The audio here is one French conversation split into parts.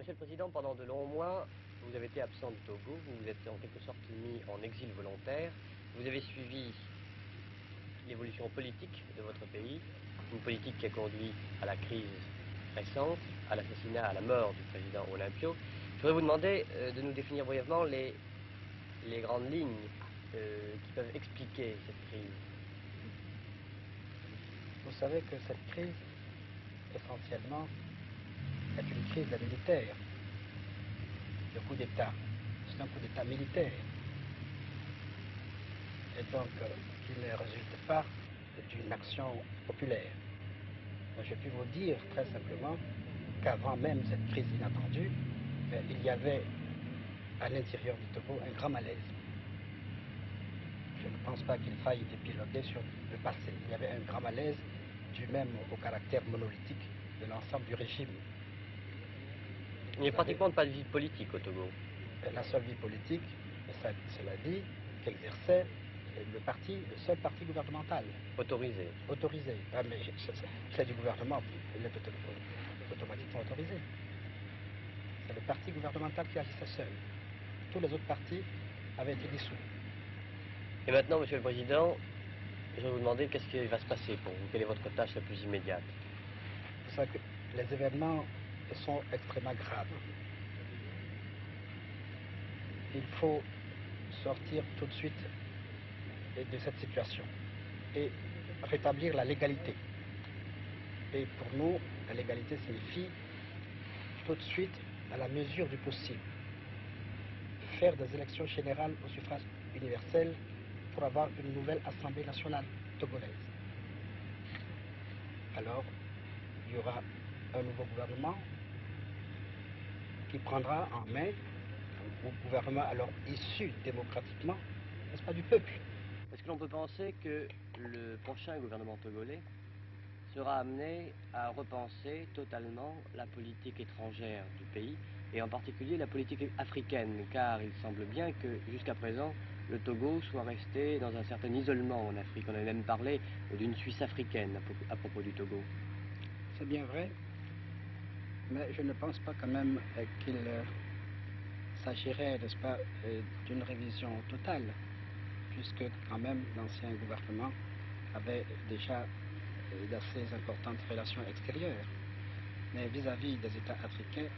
Monsieur le Président, pendant de longs mois, vous avez été absent du Togo, vous vous êtes en quelque sorte mis en exil volontaire. Vous avez suivi l'évolution politique de votre pays, une politique qui a conduit à la crise récente, à l'assassinat, à la mort du président Olympio. Je voudrais vous demander de nous définir brièvement les grandes lignes qui peuvent expliquer cette crise. Vous savez que cette crise, essentiellement, est une crise militaire. Le coup d'État, c'est un coup d'État militaire. Et donc, qui ne résulte pas d'une action populaire. Je puis vous dire très simplement qu'avant même cette crise inattendue, il y avait à l'intérieur du Togo un grand malaise. Je ne pense pas qu'il faille épiloguer sur le passé. Il y avait un grand malaise dû même au caractère monolithique de l'ensemble du régime. Il n'y a pratiquement pas de vie politique au Togo. La seule vie politique, cela dit, qu'exerçait le seul parti gouvernemental. Autorisé. Autorisé. Ah, mais c'est du gouvernement, il est automatiquement autorisé. C'est le parti gouvernemental qui agissait seul. Tous les autres partis avaient été dissous. Et maintenant, Monsieur le Président, je vais vous demander qu'est-ce qui va se passer pour vous. Quelle est votre tâche la plus immédiate? Vous savez que les événements sont extrêmement graves. Il faut sortir tout de suite de cette situation et rétablir la légalité. Et pour nous, la légalité signifie tout de suite, à la mesure du possible, faire des élections générales au suffrage universel pour avoir une nouvelle Assemblée nationale togolaise. Alors, il y aura un nouveau gouvernement qui prendra en main un gouvernement alors issu démocratiquement, n'est-ce pas, du peuple. Est-ce que l'on peut penser que le prochain gouvernement togolais sera amené à repenser totalement la politique étrangère du pays, et en particulier la politique africaine, car il semble bien que jusqu'à présent, le Togo soit resté dans un certain isolement en Afrique. On avait même parlé d'une Suisse africaine à propos du Togo. C'est bien vrai, mais je ne pense pas quand même qu'il s'agirait, n'est-ce pas, d'une révision totale, puisque quand même l'ancien gouvernement avait déjà d'assez importantes relations extérieures. Mais vis-à-vis des États africains,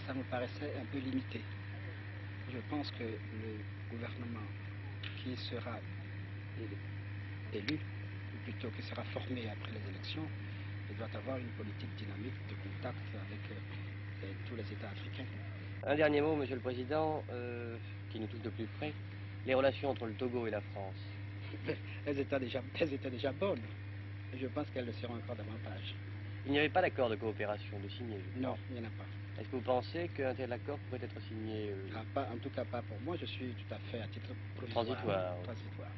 ça me paraissait un peu limité. Je pense que le gouvernement qui sera élu, ou plutôt qui sera formé après les élections, doit avoir une politique dynamique de contact avec tous les États africains. Un dernier mot, Monsieur le Président, qui nous touche de plus près, les relations entre le Togo et la France. Elles étaient déjà bonnes. Je pense qu'elles le seront encore davantage. Il n'y avait pas d'accord de coopération de signé, je crois. Non, il n'y en a pas. Est-ce que vous pensez qu'un tel accord pourrait être signé En tout cas pas pour moi, je suis tout à fait à titre provisoire. transitoire? Transitoire.